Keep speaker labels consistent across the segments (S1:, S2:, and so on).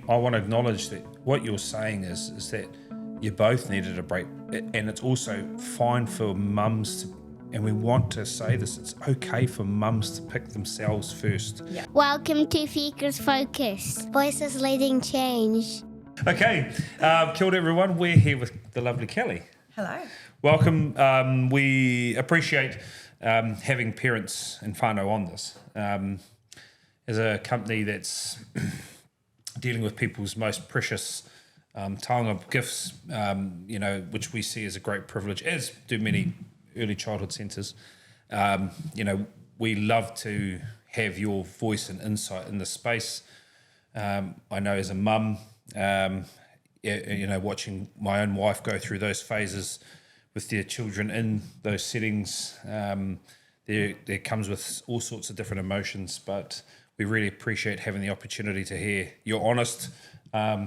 S1: I want to acknowledge that what you're saying is that you both needed a break, and it's also fine for mums to, and we want to say this, it's okay for mums to pick themselves first.
S2: Yeah.
S3: Welcome to Fika's Focus. Voices leading change.
S1: Okay, kia ora everyone. We're here with the lovely Kelly.
S2: Hello.
S1: Welcome. We appreciate having parents and whānau on this. As a company that's dealing with people's most precious taonga gifts, which we see as a great privilege, as do many early childhood centres. We love to have your voice and insight in this space. I know as a mum, watching my own wife go through those phases with their children in those settings, there comes with all sorts of different emotions, but we really appreciate having the opportunity to hear your honest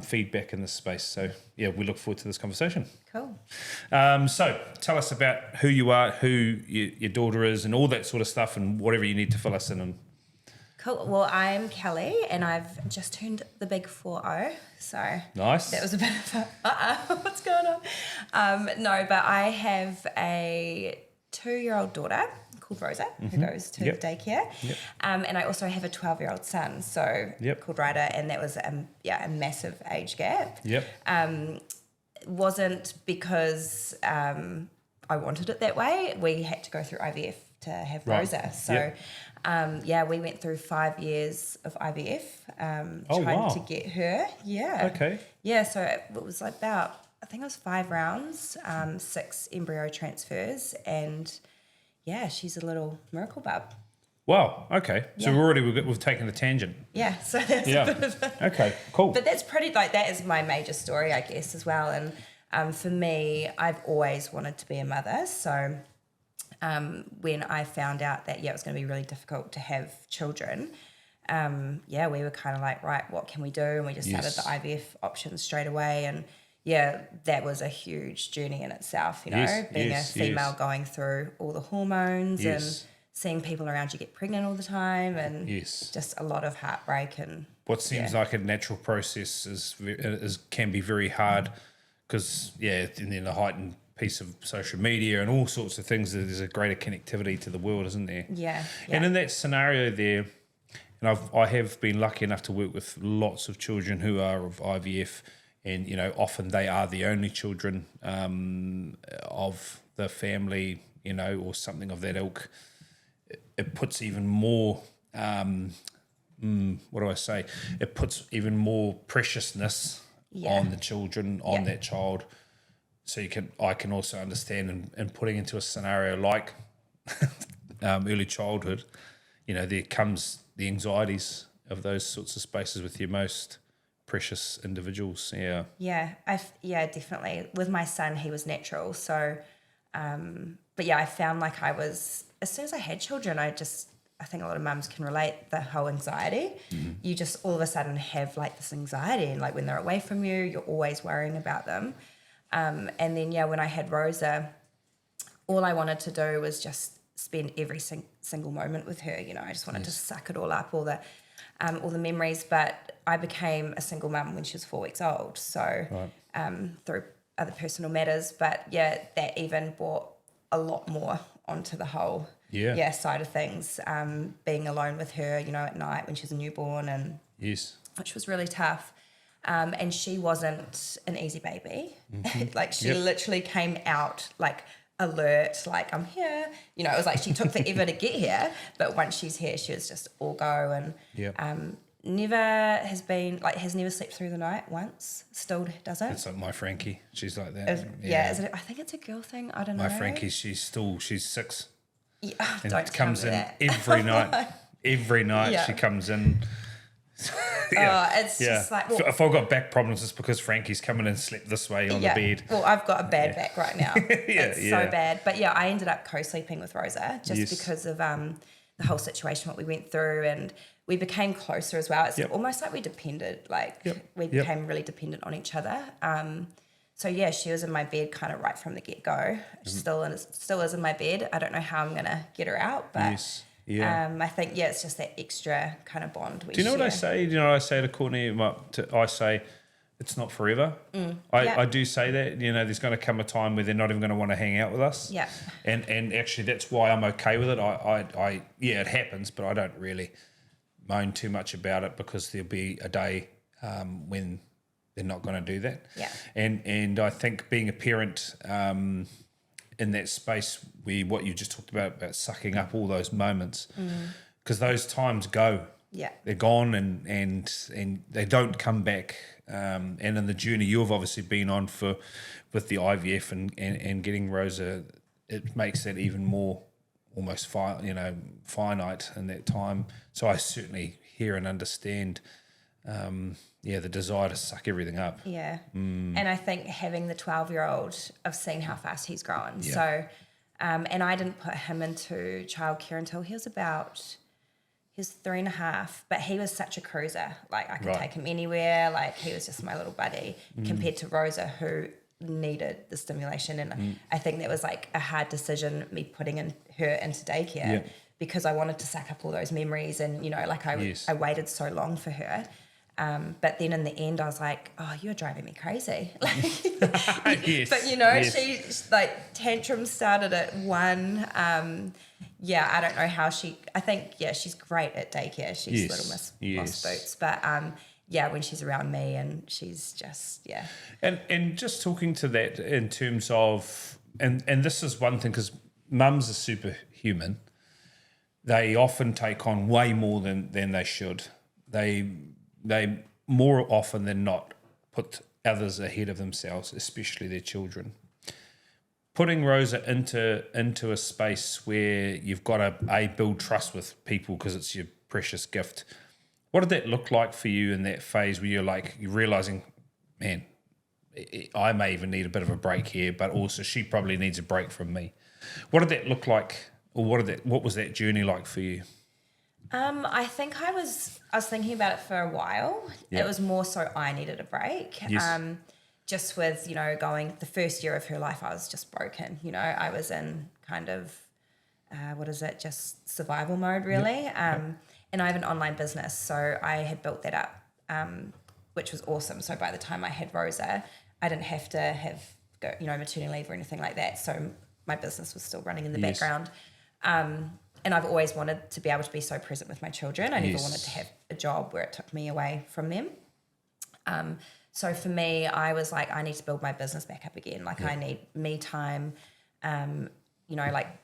S1: feedback in this space. So, yeah, we look forward to this conversation.
S2: Cool.
S1: So tell us about who you are, who your daughter is, and all that sort of stuff, and whatever you need to fill us in on.
S2: Cool. Well, I'm Kelly, and I've just turned the big 40, so
S1: Nice.
S2: that was a bit of a, what's going on? No, but I have a 2-year-old daughter called Rosa, who goes to daycare, and I also have a 12-year-old son, called Ryder, and that was a massive age gap. Wasn't because I wanted it that way. We had to go through IVF to have Rosa, so we went through 5 years of IVF trying to get her. So it was like about, I think it was 5 rounds, 6 embryo transfers, and she's a little miracle bub.
S1: Wow. Okay. So we've taken a tangent.
S2: Yeah. So that's a bit of a...
S1: Okay. Cool.
S2: But that's pretty, that is my major story, I guess, as well. And for me, I've always wanted to be a mother. So when I found out that, it was going to be really difficult to have children, we were kind of like, right, what can we do? And we just started the IVF options straight away. And that was a huge journey in itself, being a female going through all the hormones and seeing people around you get pregnant all the time, and just a lot of heartbreak. And
S1: what seems like a natural process can be very hard because, and then the heightened piece of social media and all sorts of things, there's a greater connectivity to the world, isn't there?
S2: Yeah.
S1: And in that scenario there, and I have been lucky enough to work with lots of children who are of IVF, and, often they are the only children of the family, or something of that ilk. It puts even more, It puts even more preciousness on the children, on that child. So I can also understand in putting into a scenario like early childhood, there comes the anxieties of those sorts of spaces with your most precious individuals.
S2: Definitely. With my son, he was natural, so I found like I was, as soon as I had children, I think a lot of mums can relate, the whole anxiety. You just all of a sudden have like this anxiety, and like when they're away from you, you're always worrying about them. And then when I had Rosa, all I wanted to do was just spend every single moment with her. I just wanted to suck it all up, all the memories. But I became a single mum when she was 4 weeks old, so through other personal matters. But that even brought a lot more onto the whole side of things. Being alone with her, at night when she was a newborn, and which was really tough. And she wasn't an easy baby. Like she literally came out like alert, like I'm here. It was like she took forever to get here, but once she's here, she was just all go. And has never slept through the night once. Still doesn't.
S1: It's like my Frankie. She's like that.
S2: I think it's a girl thing. I don't know.
S1: My Frankie, she's 6.
S2: Yeah,
S1: and
S2: don't
S1: comes in
S2: that.
S1: every night. Every night she comes in.
S2: It's just like... Well,
S1: if I've got back problems, it's because Frankie's coming and slept this way on the bed.
S2: Well, I've got a bad back right now. It's so bad. But I ended up co-sleeping with Rosa just because of the whole situation, what we went through, and we became closer as well. It's almost like we depended, we became really dependent on each other. She was in my bed kind of right from the get-go. Still is in my bed. I don't know how I'm going to get her out, but
S1: Yeah.
S2: I think, it's just that extra kind of bond we
S1: Do you know
S2: share.
S1: what I say? Do you know what I say to Courtney? I say, it's not forever. I do say that, there's going to come a time where they're not even going to want to hang out with us.
S2: Yeah.
S1: And actually that's why I'm okay with it. It happens, but I don't really moan too much about it because there'll be a day when they're not going to do that.
S2: Yeah.
S1: And I think being a parent in that space where what you just talked about sucking up all those moments, because those times go.
S2: Yeah.
S1: They're gone and they don't come back. And in the journey you've obviously been on with the IVF and getting Rosa, it makes that even more almost finite in that time. So I certainly hear and understand the desire to suck everything up.
S2: Yeah. And I think having the 12-year-old, I've seen how fast he's grown.
S1: Yeah.
S2: So, and I didn't put him into childcare until he was 3.5, but he was such a cruiser. Like I could take him anywhere. Like he was just my little buddy compared to Rosa, who needed the stimulation. And I think that was like a hard decision, me putting her into daycare because I wanted to suck up all those memories. And, I waited so long for her. But then in the end, I was like, oh, you're driving me crazy.
S1: Yes.
S2: But, she like tantrums started at 1. I don't know how I think, she's great at daycare. She's little Miss Moss Boots. But, when she's around me and she's just,
S1: And just talking to that in terms of, and this is one thing, because mums are superhuman. They often take on way more than they should. They more often than not put others ahead of themselves, especially their children. Putting Rosa into a space where you've got to build trust with people because it's your precious gift. What did that look like for you in that phase where you're realizing, man, I may even need a bit of a break here, but also she probably needs a break from me. What did that look like, or what was that journey like for you?
S2: I think I was thinking about it for a while.
S1: Yeah.
S2: It was more so I needed a break.
S1: Yes.
S2: Just with, going the first year of her life, I was just broken. I was in kind of, just survival mode really. And I have an online business, so I had built that up, which was awesome. So by the time I had Rosa, I didn't have to have maternity leave or anything like that. So my business was still running in the background. And I've always wanted to be able to be so present with my children. I never wanted to have a job where it took me away from them. So for me, I was like, I need to build my business back up again. I need me time,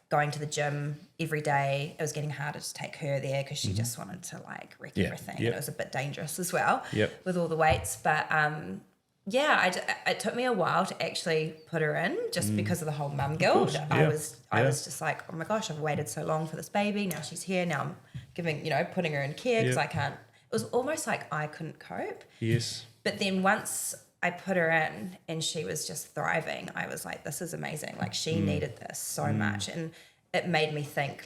S2: going to the gym every day. It was getting harder to take her there because she just wanted to wreck everything. And it was a bit dangerous as well with all the weights. But it took me a while to actually put her in just because of the whole mum guilt. I was just like, oh my gosh, I've waited so long for this baby. Now she's here. Now I'm giving, putting her in care because I can't. It was almost like I couldn't cope.
S1: Yes.
S2: But then once I put her in and she was just thriving, I was like, this is amazing. She needed this so much. And it made me think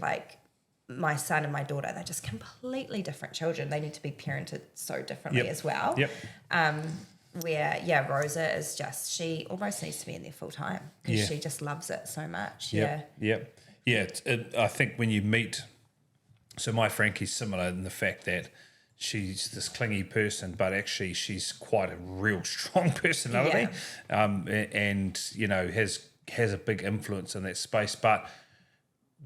S2: my son and my daughter, they're just completely different children. They need to be parented so differently as well.
S1: Yep.
S2: Where Rosa is just, she almost needs to be in there full time because she just loves it so much.
S1: I think when you meet, so my Frankie's similar in the fact that she's this clingy person, but actually she's quite a real strong personality, and has a big influence in that space. But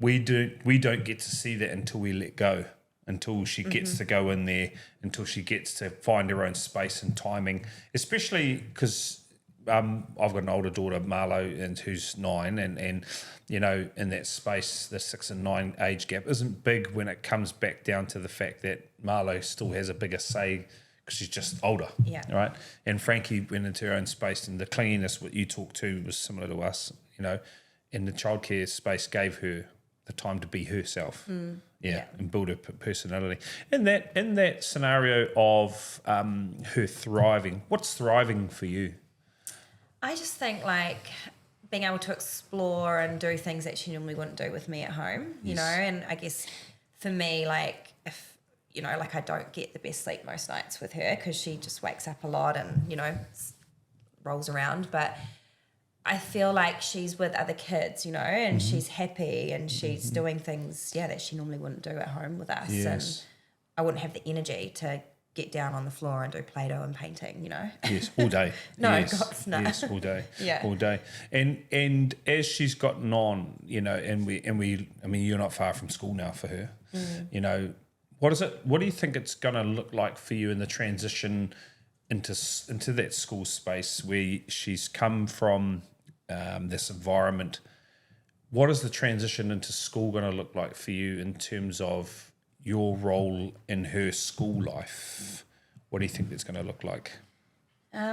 S1: we don't get to see that until we let go. Until she gets to go in there, until she gets to find her own space and timing, especially because I've got an older daughter, Marlo, and who's 9, and in that space, the 6 and 9 age gap isn't big when it comes back down to the fact that Marlo still has a bigger say because she's just older, right? And Frankie went into her own space, and the clinginess what you talked to was similar to us, and the childcare space gave her the time to be herself. And build her personality. In that scenario of her thriving, what's thriving for you?
S2: I just think being able to explore and do things that she normally wouldn't do with me at home, and I guess for me, if, I don't get the best sleep most nights with her because she just wakes up a lot and, rolls around. But I feel like she's with other kids, and she's happy and she's doing things, that she normally wouldn't do at home with us.
S1: Yes.
S2: And I wouldn't have the energy to get down on the floor and do Play-Doh and painting,
S1: Yes, all day.
S2: No,
S1: yes,
S2: God, no.
S1: Yes, all day.
S2: Yeah.
S1: All day. And as she's gotten on, and we, I mean, you're not far from school now for her. What do you think it's going to look like for you in the transition into that school space where she's come from this environment? What is the transition into school going to look like for you in terms of your role in her school life? What do you think that's going to look like?
S2: I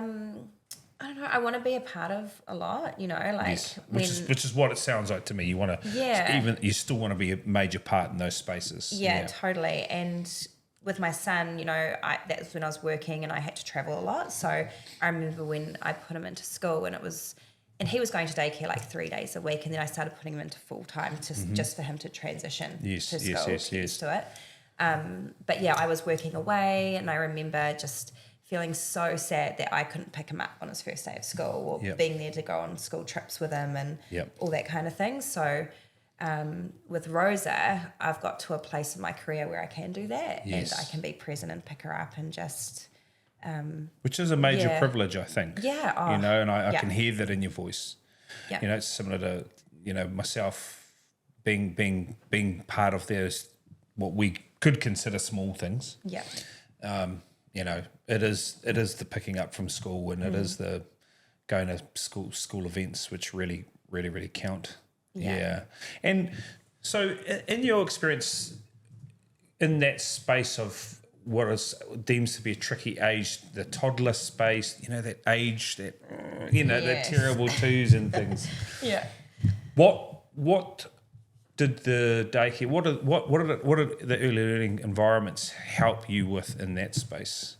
S2: don't know. I want to be a part of a lot,
S1: Yes. Which is what it sounds like to me. You want to, you still want to be a major part in those spaces.
S2: Yeah, totally. And with my son, that was when I was working and I had to travel a lot. So I remember when I put him into school and he was going to daycare like 3 days a week, and then I started putting him into full time just for him to transition to school, used to it. But yeah, I was working away, and I remember just feeling so sad that I couldn't pick him up on his first day of school, or being there to go on school trips with him and all that kind of thing. So with Rosa, I've got to a place in my career where I can do that, and I can be present and pick her up and just...
S1: which is a major privilege, I think.
S2: Yeah. Oh,
S1: and I can hear that in your voice.
S2: Yeah.
S1: It's similar to, myself being part of what we could consider small things.
S2: Yeah.
S1: It is the picking up from school, and it is the going to school events, which really, really, really count. Yeah. And so in your experience in that space of what deems to be a tricky age, the toddler space, that age, that the terrible twos and things.
S2: Yeah.
S1: What did the daycare? What did the early learning environments help you with in that space?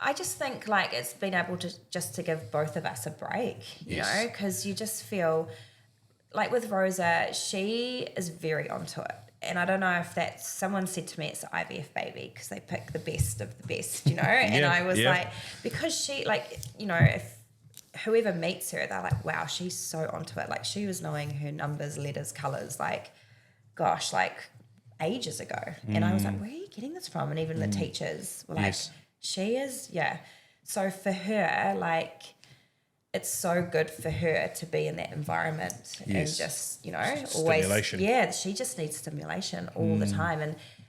S2: I just think it's been able to give both of us a break, because you just feel like with Rosa, she is very onto it. And I don't know if that's, someone said to me it's the IVF baby because they pick the best of the best, and I was like, because she, if whoever meets her, they're like, wow, she's so onto it. Like, she was knowing her numbers, letters, colours, ages ago. And I was like, where are you getting this from? And even the teachers were like, she is, So for her, it's so good for her to be in that environment and just, always, she just needs stimulation all the time.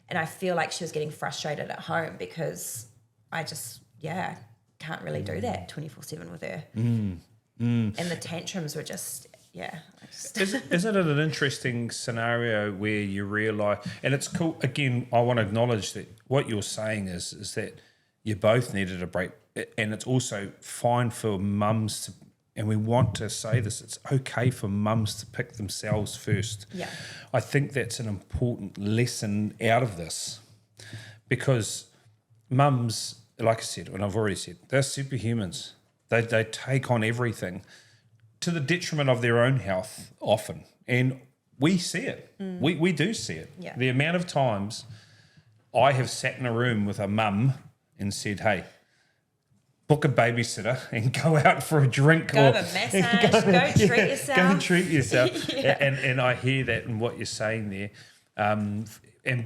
S2: And I feel like she was getting frustrated at home because I just, can't really do that 24/7 with her. And the tantrums were just,
S1: Isn't it an interesting scenario where you realise, and it's cool, again, I want to acknowledge that what you're saying is that you both needed a break, and it's also fine for mums to, and we want to say this, it's okay for mums to pick themselves first.
S2: Yeah.
S1: I think that's an important lesson out of this, because mums, like I said, and I've already said, they're superhumans. They take on everything to the detriment of their own health often. And we see it. We do see it.
S2: Yeah.
S1: The amount of times I have sat in a room with a mum and said, hey, book a babysitter and go out for a drink.
S2: Go have a massage, go treat yourself.
S1: Go and treat yourself. And I hear that in what you're saying there.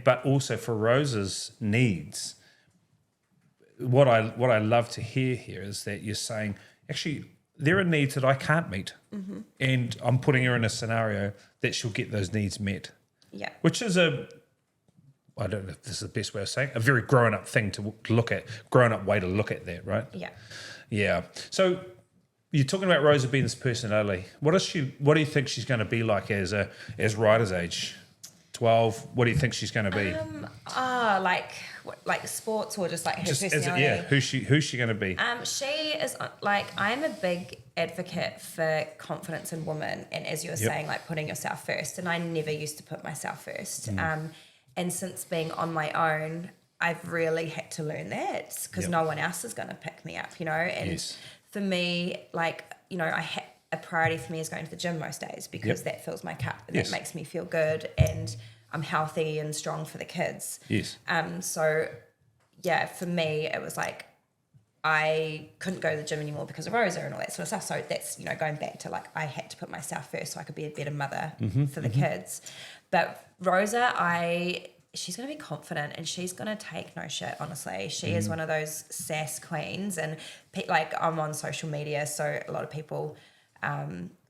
S1: But also for Rosa's needs, what I love to hear here is that you're saying, actually, there are needs that I can't meet. And I'm putting her in a scenario that she'll get those needs met.
S2: Yeah.
S1: Which is I don't know if this is the best way of saying it, a very grown-up thing to look at, grown-up way to look at that, right?
S2: Yeah.
S1: Yeah. So you're talking about Rosa being this personality. What do you think she's going to be like as Ryder's age? 12. What do you think she's going to be?
S2: Like sports, or just like her personality?
S1: Who's she going to be?
S2: She is I'm a big advocate for confidence in women, and as you were saying, putting yourself first. And I never used to put myself first. And since being on my own, I've really had to learn that, because no one else is going to pick me up, And for me, a priority for me is going to the gym most days, because that fills my cup and that makes me feel good, and I'm healthy and strong for the kids.
S1: Yes.
S2: So, for me, it was I couldn't go to the gym anymore because of Rosa and all that sort of stuff. So that's, going back to like, I had to put myself first so I could be a better mother for the kids. But Rosa, she's going to be confident and she's going to take no shit, honestly. She is one of those sass queens. And like, I'm on social media, so a lot of people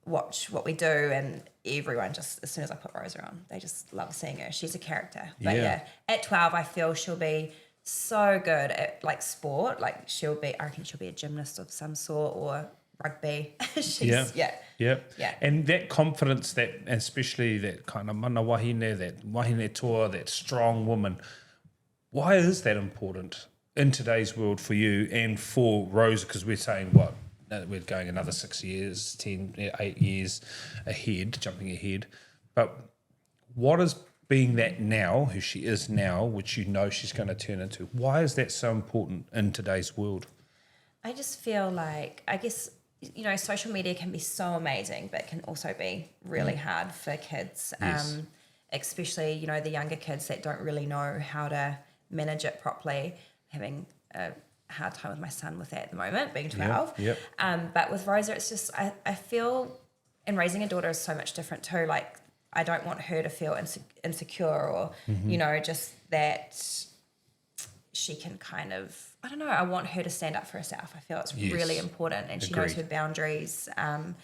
S2: watch what we do, and everyone just, as soon as I put Rosa on, they just love seeing her. She's a character. But yeah, at 12, I feel she'll be so good at like sport. Like I reckon she'll be a gymnast of some sort or rugby. Yeah.
S1: And that confidence, and especially that kind of mana wahine, that wahine toa, that strong woman, why is that important in today's world for you and for Rosa? Because we're saying we're going another 6 years, 8 years ahead, jumping ahead. But what is being that now, who she is now, which she's going to turn into, why is that so important in today's world?
S2: I just feel like, I guess, social media can be so amazing, but can also be really hard for kids, especially, the younger kids that don't really know how to manage it properly. Having a hard time with my son with that at the moment, being 12. But with Rosa, it's just, I feel, and raising a daughter is so much different too. Like, I don't want her to feel insecure or, just that she can kind of, I don't know, I want her to stand up for herself. I feel it's really important, and she knows her boundaries, and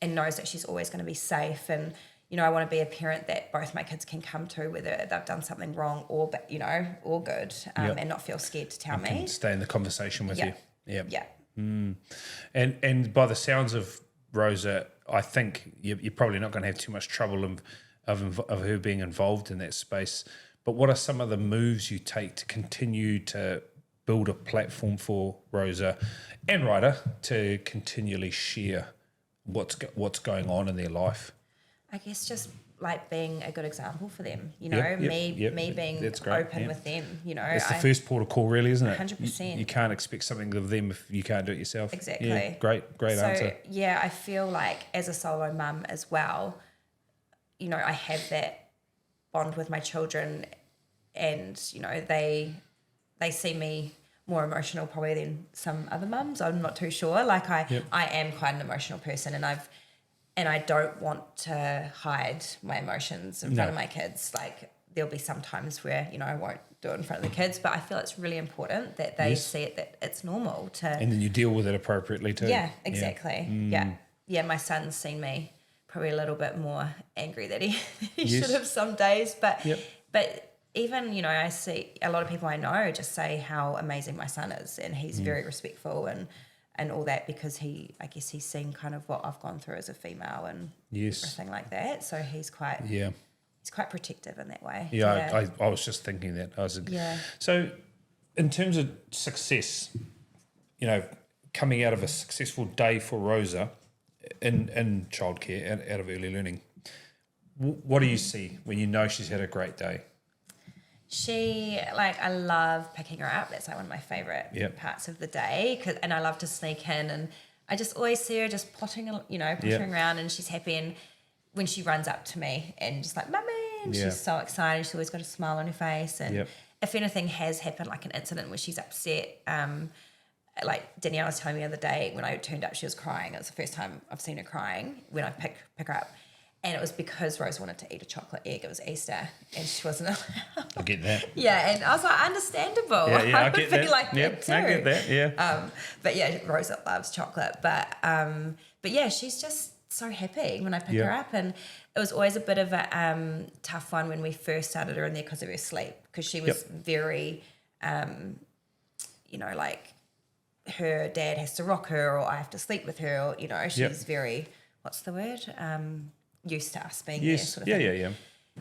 S2: knows that she's always going to be safe. And, I want to be a parent that both my kids can come to, whether they've done something wrong or good, and not feel scared to tell me.
S1: Can stay in the conversation with you.
S2: Yeah.
S1: And by the sounds of Rosa, I think you're probably not going to have too much trouble of her being involved in that space. But what are some of the moves you take to continue to build a platform for Rosa and Ryder to continually share what's going on in their life?
S2: I guess just like being a good example for them, me being open with them,
S1: It's the first port of call, really, isn't it?
S2: 100%.
S1: You can't expect something of them if you can't do it yourself.
S2: Exactly.
S1: Yeah, great answer.
S2: Yeah, I feel like as a solo mum as well, I have that bond with my children, and, they see me more emotional probably than some other mums. I'm not too sure. Like I am quite an emotional person, and I don't want to hide my emotions in front of my kids. Like, there'll be some times where, I won't do it in front of the kids, but I feel it's really important that they see it, that it's normal to...
S1: And then you deal with it appropriately too.
S2: Yeah, exactly. Yeah, my son's seen me probably a little bit more angry than he should have some days. But even, I see a lot of people I know just say how amazing my son is, and he's very respectful and all that, because I guess he's seen kind of what I've gone through as a female and everything like that. So he's quite protective in that way.
S1: I was just thinking that. So in terms of success, coming out of a successful day for Rosa in childcare, out of early learning, what do you see when you know she's had a great day?
S2: I love picking her up. That's like one of my favourite parts of the day. And I love to sneak in, and I just always see her just pottering around, and she's happy. And when she runs up to me and just like, "Mummy," and she's so excited. She's always got a smile on her face. And if anything has happened, like an incident where she's upset, like Danielle was telling me the other day when I turned up, she was crying. It was the first time I've seen her crying when I pick her up. And it was because Rose wanted to eat a chocolate egg. It was Easter, and she wasn't allowed.
S1: I get that.
S2: Yeah, and I was like, understandable.
S1: I
S2: would
S1: get
S2: be
S1: that.
S2: like that too.
S1: I get that. Yeah.
S2: But yeah, Rosa loves chocolate. But yeah, she's just so happy when I pick her up, and it was always a bit of a tough one when we first started her in there because of her sleep, because she was very, like her dad has to rock her, or I have to sleep with her, or she's very, what's the word? Used to us being there, sort of thing.
S1: Yeah.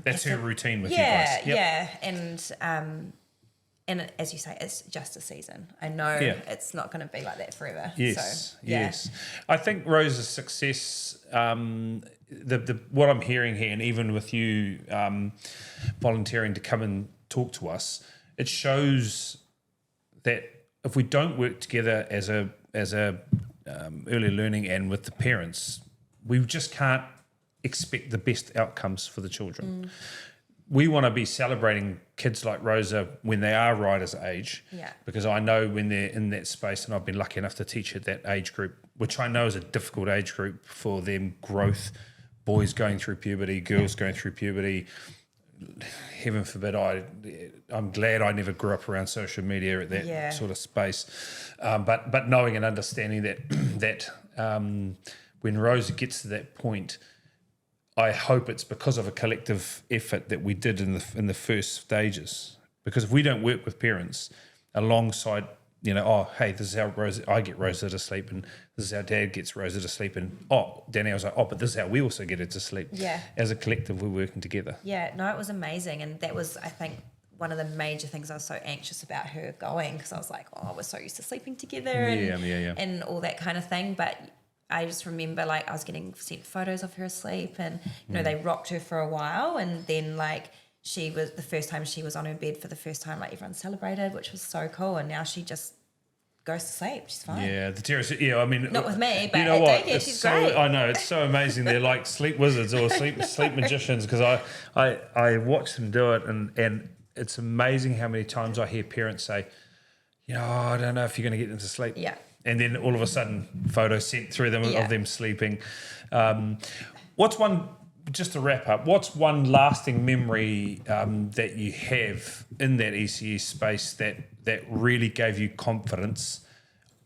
S1: That's her routine with you guys.
S2: Yeah, and as you say, it's just a season. I know it's not going to be like that forever.
S1: Yes. I think Rosa's success, the what I'm hearing here, and even with you volunteering to come and talk to us, it shows that if we don't work together as a early learning and with the parents, we just can't expect the best outcomes for the children. we want to be celebrating kids like Rosa when they are Ryder's age, because I know when they're in that space, and I've been lucky enough to teach at that age group, which I know is a difficult age group for them growth, boys going through puberty, girls going through puberty. Heaven forbid, I'm glad I never grew up around social media at that sort of space. But knowing and understanding that when Rosa gets to that point, I hope it's because of a collective effort that we did in the first stages. Because if we don't work with parents alongside, hey, this is how I get Rosa to sleep, and this is how Dad gets Rosa to sleep, and Danielle's like, but this is how we also get her to sleep. Yeah. As a collective, we're working together. Yeah, no, it was amazing, and that was, I think, one of the major things I was so anxious about her going, because I was like, we're so used to sleeping together and all that kind of thing, but I just remember I was getting sent photos of her asleep, and they rocked her for a while, and then she was, the first time she was on her bed for the first time, everyone celebrated, which was so cool, and now she just goes to sleep. She's fine. Yeah, the terrace. Yeah, I mean, not with me, but at daycare she's great. I know, it's so amazing. They're like sleep wizards or sleep magicians, because I watch them do it, and it's amazing how many times I hear parents say, I don't know if you're going to get them to sleep. Yeah. And then all of a sudden, photos sent through them of them sleeping. Just to wrap up, what's one lasting memory that you have in that ECE space that really gave you confidence?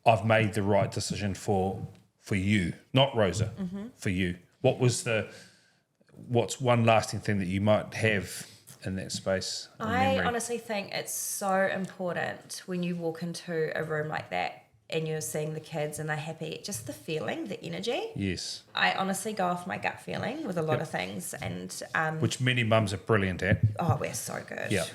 S1: I've made the right decision for you, not Rosa, for you. What's one lasting thing that you might have in that space? I honestly think it's so important when you walk into a room like that and you're seeing the kids and they're happy, just the feeling, the energy. Yes. I honestly go off my gut feeling with a lot of things, and which many mums are brilliant at. Oh, we're so good. Yeah.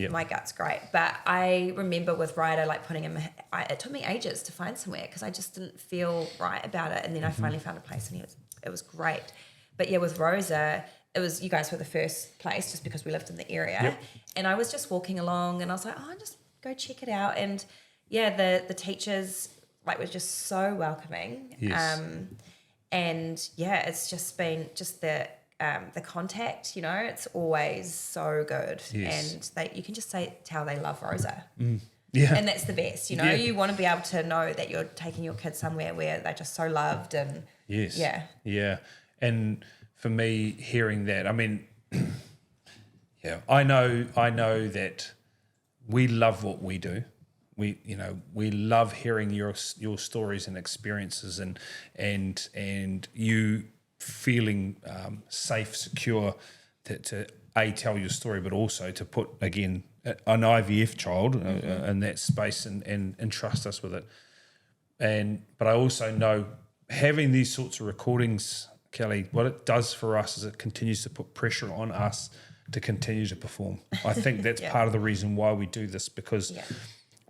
S1: My gut's great. But I remember with Ryder, putting him, it took me ages to find somewhere because I just didn't feel right about it, and then I finally found a place, and it was great. But yeah, with Rosa, it was, you guys were the first place just because we lived in the area, and I was just walking along, and I was like, I'll just go check it out, and yeah, the teachers were just so welcoming. Yes. And yeah, it's just been the contact, it's always so good. Yes. And you can just tell they love Rosa. Mm. Yeah. And that's the best, you want to be able to know that you're taking your kids somewhere where they're just so loved, and yes. Yeah. Yeah. And for me, hearing that, I mean, I know that we love what we do. We love hearing your stories and experiences, and you feeling safe, secure to tell your story, but also to put again an IVF child in that space and entrust us with it. But I also know having these sorts of recordings, Kelly, what it does for us is it continues to put pressure on us to continue to perform. I think that's part of the reason why we do this, because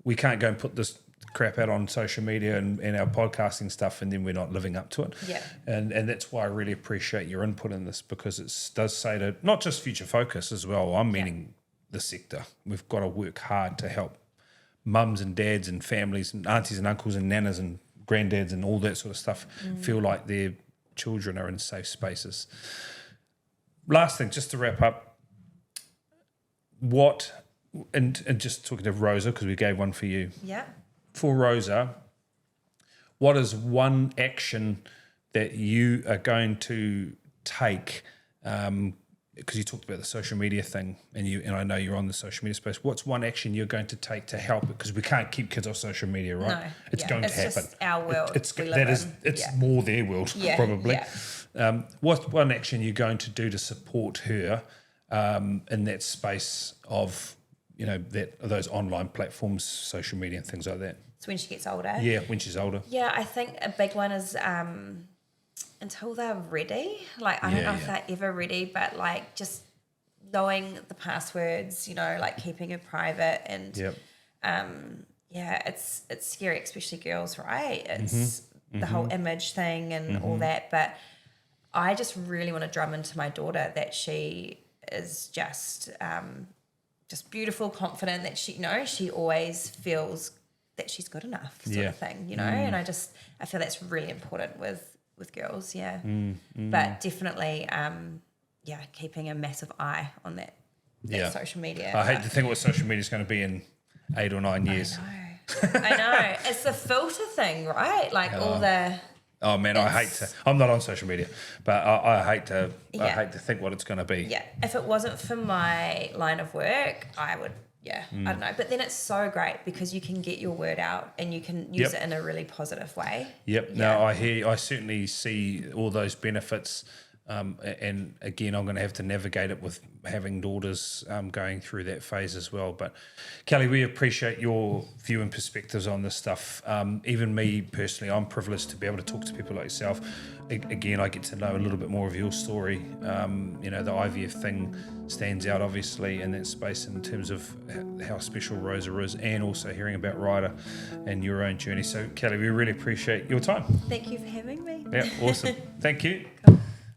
S1: we can't go and put this crap out on social media and our podcasting stuff and then we're not living up to it. Yeah. And that's why I really appreciate your input in this, because it does say to not just Future Focus as well, I'm meaning the sector. We've got to work hard to help mums and dads and families and aunties and uncles and nanas and granddads and all that sort of stuff feel like their children are in safe spaces. Last thing, just to wrap up, and just talking to Rosa, because we gave one for you. Yeah. For Rosa, what is one action that you are going to take? Because you talked about the social media thing, and I know you're on the social media space. What's one action you're going to take to help it? Because we can't keep kids off social media, right? No, it's going to happen. It's just our world. It's more their world, probably. Yeah. What's one action you're going to do to support her in that space of those online platforms, social media and things like that? So when she gets older? Yeah, when she's older. Yeah, I think a big one is until they're ready. I don't know if they're ever ready, but just knowing the passwords, keeping it private, and it's scary, especially girls, right? It's the whole image thing and all that. But I just really want to drum into my daughter that she is just beautiful, confident, that she always feels that she's good enough, sort of thing, and I feel that's really important with girls, but definitely
S2: keeping a massive eye on that social media.
S1: I hate to think what social media is going to be in 8 or 9 years.
S2: I know. It's the filter thing, right? Like all the...
S1: Oh man, I hate to. I'm not on social media, but I hate to. I hate to think what it's going to be.
S2: Yeah, if it wasn't for my line of work, I would. Yeah, I don't know. But then it's so great because you can get your word out and you can use it in a really positive way.
S1: Yep.
S2: Yeah.
S1: No, I certainly see all those benefits. And again, I'm going to have to navigate it with having daughters going through that phase as well. But Kelly, we appreciate your view and perspectives on this stuff. Even me personally, I'm privileged to be able to talk to people like yourself. Again, I get to know a little bit more of your story. You know, the IVF thing stands out obviously in that space in terms of how special Rosa is, and also hearing about Ryder and your own journey. So Kelly, we really appreciate your time.
S2: Thank you for having me.
S1: Yeah, awesome. Thank you.